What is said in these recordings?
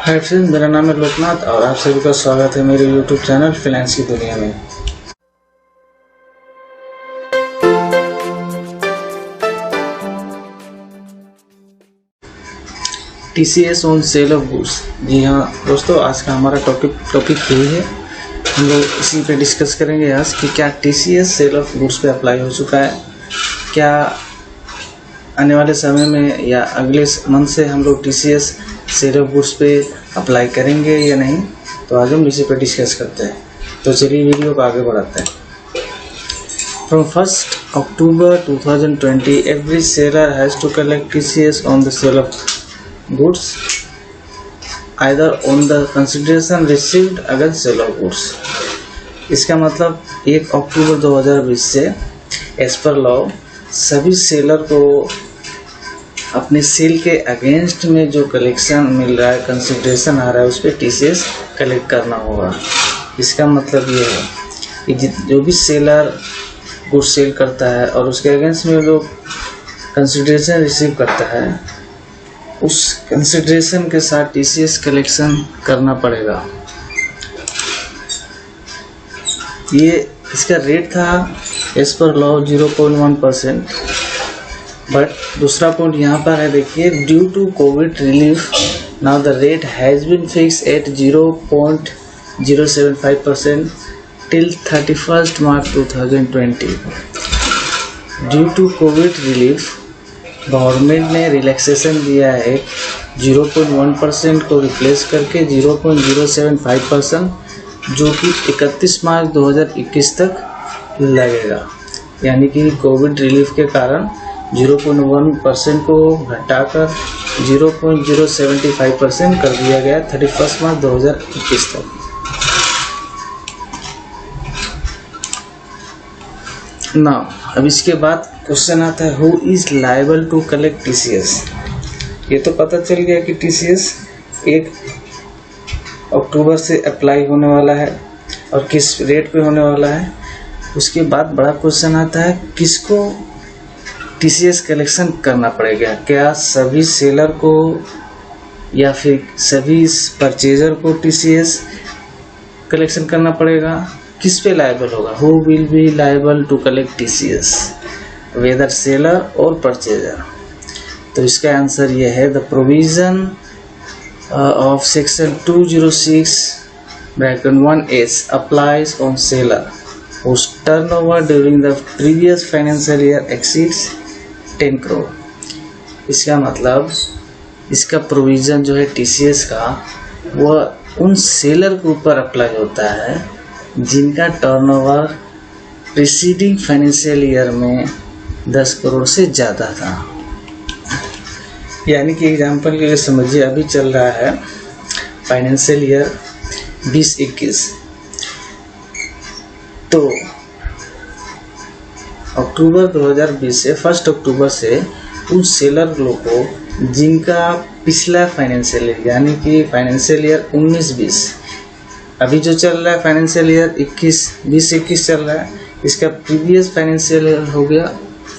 Hi friends, मेरा नाम है लोकनाथ और आप सभी का स्वागत है मेरे यूट्यूब चैनल फाइनेंस की दुनिया में। TCS on sale of goods. जी हाँ दोस्तों, आज का हमारा टॉपिक यही है। हम लोग इसी पे डिस्कस करेंगे आज कि क्या टीसीएस सेल ऑफ गुड्स पे अप्लाई हो चुका है, क्या आने वाले समय में या अगले मंथ से हम लोग टीसीएस सेल ऑफ गुड्स पे अप्लाई करेंगे या नहीं। तो आज हम इसी पे डिस्कस करते हैं। तो चलिए वीडियो को आगे बढ़ाते हैं। From 1st October 2020 every seller has to collect TCS on the sale of goods either on the consideration received against sale of goods। इसका मतलब 1 अक्टूबर 2020 से एज पर लॉ सभी सेलर को अपने सेल के अगेंस्ट में जो कलेक्शन मिल रहा है, कंसिडरेशन आ रहा है, उस पर टीसीएस कलेक्ट करना होगा। इसका मतलब ये है कि जो भी सेलर गुड सेल करता है और उसके अगेंस्ट में जो कंसिडरेशन रिसीव करता है, उस कंसिडरेशन के साथ टीसीएस कलेक्शन करना पड़ेगा। ये इसका रेट था एज पर लॉ 0.1%। बट दूसरा पॉइंट यहाँ पर है, देखिए, due to Covid relief now the rate has been fix at 0.075% till 31 March 2020। Due to Covid relief government ने रिलैक्सेशन दिया है 0.1% को रिप्लेस करके 0.075%, जो कि 31 मार्च 2021 तक लगेगा। यानी कि कोविड रिलीफ के कारण 0.1% को घटाकर 0.075% कर दिया गया 31 मार्च 2021 तक। ना अब इसके बाद क्वेश्चन आता है, who is liable to collect TCS. ये तो पता चल गया कि टीसीएस 1 अक्टूबर से अप्लाई होने वाला है और किस रेट पे होने वाला है। उसके बाद बड़ा क्वेश्चन आता है, किसको टीसीएस कलेक्शन करना पड़ेगा। क्या सभी सेलर को या फिर सभी परचेजर को टीसीएस कलेक्शन करना पड़ेगा। किस पे लायबल होगा, who will be liable to collect TCS, whether seller और परचेजर। तो इसका आंसर ये है, the provision of section 206(1)(s applies on seller whose turnover during the previous financial year exceeds 10 crore. इसका मतलब इसका प्रोविज़न जो है टीसीएस का, वह उन सेलर के ऊपर अप्लाई होता है जिनका टर्नओवर प्रीसीडिंग फाइनेंशियल ईयर में 10 करोड़ से ज़्यादा था। यानी कि एग्जाम्पल के लिए समझिए, अभी चल रहा है फाइनेंशियल ईयर 2021, तो अक्टूबर 2020 से 1 अक्टूबर से उन सेलर लोगों को जिनका पिछला फाइनेंशियल ईयर, यानी कि फाइनेंशियल ईयर 19-20, अभी जो चल रहा है फाइनेंशियल ईयर 20-21 चल रहा है, इसका प्रीवियस फाइनेंशियल ईयर हो गया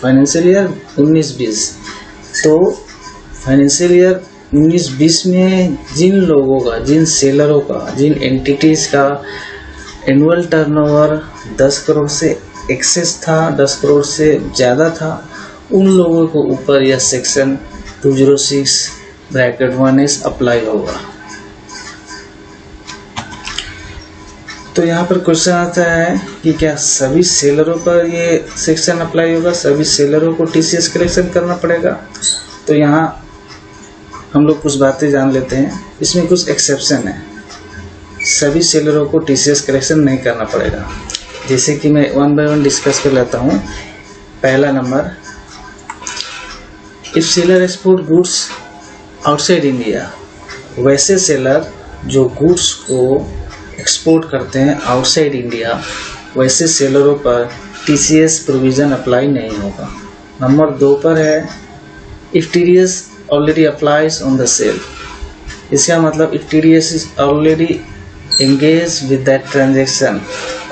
फाइनेंशियल ईयर 19-20। तो फाइनेंशियल ईयर 19-20 में जिन लोगों का, जिन सेलरों का, जिन एंटिटीज़ का एनुअल टर्नओवर 10 करोड़ से एक्सेस था, 10 करोड़ से ज़्यादा था, उन लोगों को ऊपर यह सेक्शन 206(1)(s अप्लाई होगा। तो यहाँ पर क्वेश्चन आता है कि क्या सभी सेलरों पर ये सेक्शन अप्लाई होगा, सभी सेलरों को टीसीएस कलेक्शन करना पड़ेगा। तो यहाँ हम लोग कुछ बातें जान लेते हैं। इसमें कुछ एक्सेप्शन है, सभी सेलरों को टीसीएस कलेक्शन नहीं करना पड़ेगा। जैसे कि मैं 1 by 1 डिस्कस कर लेता हूँ। पहला number, if seller export goods outside India, वैसे सेलर जो गुड्स को एक्सपोर्ट करते हैं आउटसाइड इंडिया, वैसे सेलरों पर टीसीएस प्रोविज़न अप्लाई नहीं होगा। नंबर 2 पर है, if TDS already applies on the sale. इसका मतलब if TDS is already engage with that transaction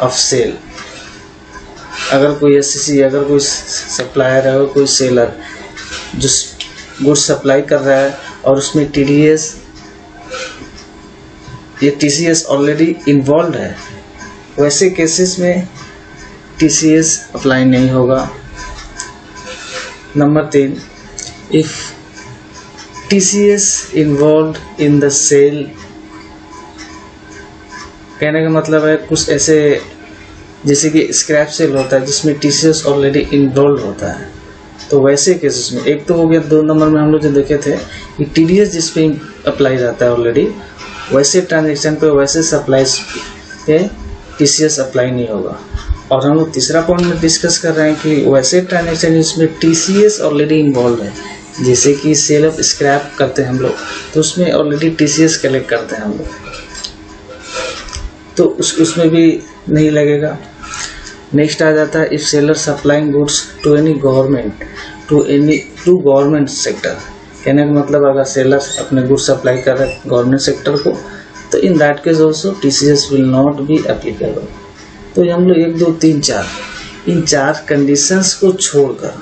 of sale। अगर कोई एससीसी, अगर कोई सप्लायर है, अगर कोई सेलर जो गुड्स सप्लाई कर रहा है और उसमें टीडीएस ये TCS ऑलरेडी इन्वॉल्व है, वैसे केसेस में TCS अप्लाई नहीं होगा। Number 3, if TCS involve in the sale, कहने का मतलब है कुछ ऐसे जैसे कि स्क्रैप सेल होता है जिसमें TCS ऑलरेडी इन्वॉल्व होता है, तो वैसे केसेस में एक तो हो गया। 2 नंबर में हम लोग जो देखे थे कि TDS जिस पे अप्लाई रहता है ऑलरेडी, वैसे ट्रांजेक्शन पे वैसे सप्लाईज पे TCS अप्लाई नहीं होगा। और हम लोग तीसरा पॉइंट में डिस्कस कर रहे हैं कि वैसे ट्रांजेक्शन जिसमें TCS ऑलरेडी इन्वॉल्व है, जैसे कि सेल ऑफ स्क्रैप करते हैं हम लोग, तो उसमें ऑलरेडी TCS कलेक्ट करते हैं हम लोग, तो उसमें भी नहीं लगेगा। नेक्स्ट आ जाता है if seller supplying goods to any government to government sector, कहने का मतलब अगर सेलर अपने गुड्स सप्लाई कर रहे हैं गवर्नमेंट सेक्टर को, तो in that case also TCS will not be applicable. तो ये हम लोग 1 2 3 4 इन 4 कंडीशंस को छोड़कर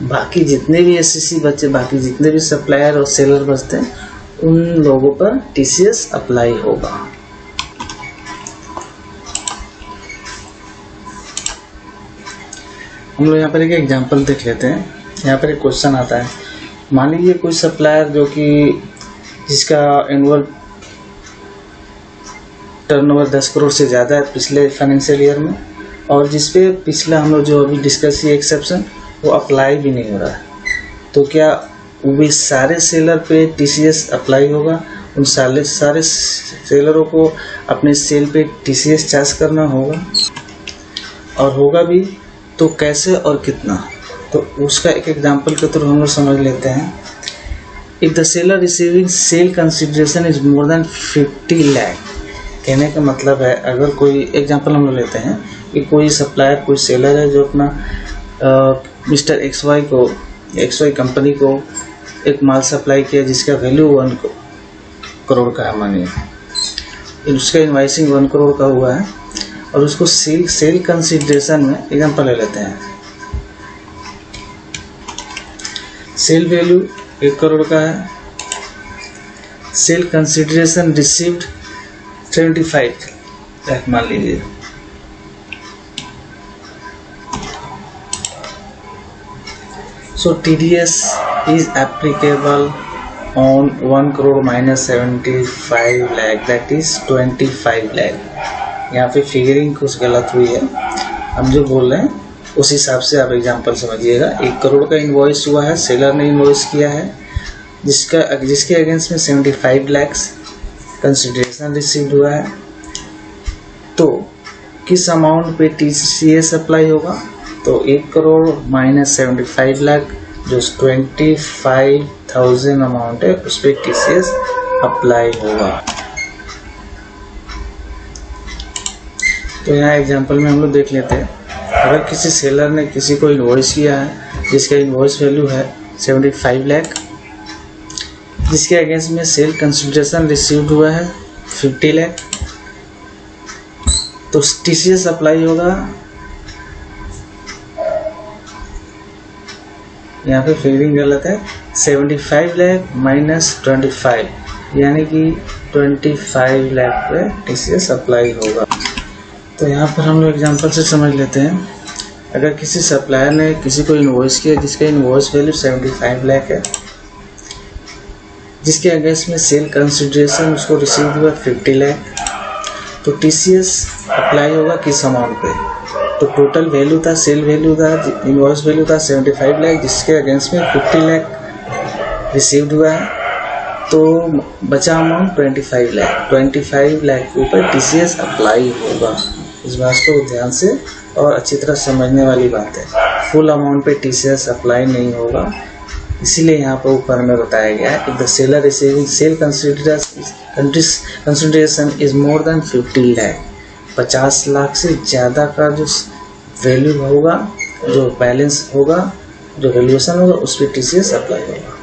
बाकी जितने भी SCC बचे, बाकी जितने भी सप्लायर और सेलर बचते हैं, उन लोगों पर TCS अप्लाई होगा। हम लोग यहाँ पर एक एग्जांपल देख लेते हैं। यहाँ पर एक क्वेश्चन आता है, मान लीजिए कोई सप्लायर जो कि जिसका एनुअल टर्नओवर 10 करोड़ से ज़्यादा है पिछले फाइनेंशियल ईयर में, और जिस पे पिछला हम लोग जो अभी डिस्कस किए एक्सेप्शन वो अप्लाई भी नहीं हो रहा है, तो क्या वो सारे सेलर पे TCS अप्लाई होगा? उन सारे सेलरों को अपने सेल पे TCS चार्ज करना होगा, और होगा भी तो कैसे और कितना? तो उसका एक एग्जांपल के थ्रू हम लोग समझ लेते हैं। If the seller receiving sale consideration is more than 50 lakh, कहने का मतलब है अगर कोई एग्जांपल हम लोग लेते हैं कि कोई सप्लायर, कोई सेलर है जो अपना मिस्टर XY कंपनी को एक माल सप्लाई किया जिसका वैल्यू 1 करोड़ का है, मानिए उसका इनवाइसिंग 1 करोड़ का हुआ है, और उसको सेल कंसिडरेशन में एग्जांपल ले लेते हैं, सेल वैल्यू 1 करोड़ का है, सेल कंसिडरेशन रिसीव्ड 75 लाख मान लीजिए। सो TDS is applicable on 1 crore minus 75 lakh, that is 25 lakh। यहाँ पे फिगरिंग कुछ गलत हुई है, हम जो बोल रहे हैं उस हिसाब से आप एग्जांपल समझिएगा। 1 करोड़ का इन्वॉइस हुआ है, सेलर ने इन्वॉइस किया है, जिसके अगेंस्ट में 75 लाख कंसिडरेशन रिसीव्ड हुआ है, तो किस अमाउंट पे TCS अप्लाई होगा? तो 1 करोड़ माइनस 75 लाख जो 25,000 अमाउंट है उस पर TCS अप्लाई होगा। तो यहाँ एग्जांपल में हम लोग देख लेते हैं, अगर किसी सेलर ने किसी को इन्वॉइस किया है जिसका इन्वॉइस वैल्यू है 75 लाख, जिसके अगेंस्ट में सेल कंसिडरेशन रिसीव्ड हुआ है 50 लाख, तो TCS अप्लाई होगा। यहाँ पे फिगरिंग गलत है, 75 लाख माइनस 25 यानी कि 25 लाख पे TCS अप्लाई होगा। तो यहाँ पर हम लोग एग्जांपल से समझ लेते हैं, अगर किसी सप्लायर ने किसी को इन्वॉइस किया जिसका इन्वॉइस वैल्यू 75 लाख है, जिसके अगेंस्ट में सेल कंसिडरेशन उसको रिसीव हुआ 50 लाख, तो TCS अप्लाई होगा किस अमाउंट पे? तो टोटल वैल्यू था, सेल वैल्यू था, इन्वॉइस वैल्यू था 75 लाख, जिसके अगेंस्ट में 50 लाख रिसीव्ड हुआ है, तो बचा अमाउंट 25 लाख। 25 लाख के ऊपर TCS अप्लाई होगा। इस बात को ध्यान से और अच्छी तरह समझने वाली बात है, फुल अमाउंट पे TCS अप्लाई नहीं होगा, इसीलिए यहाँ पर ऊपर में बताया गया है if the seller receiving sale consideration is more than 50 lakh, 50 lakh से ज़्यादा का जो वैल्यू होगा, जो बैलेंस होगा, जो वैल्यूएशन होगा, उस पर TCS अप्लाई होगा।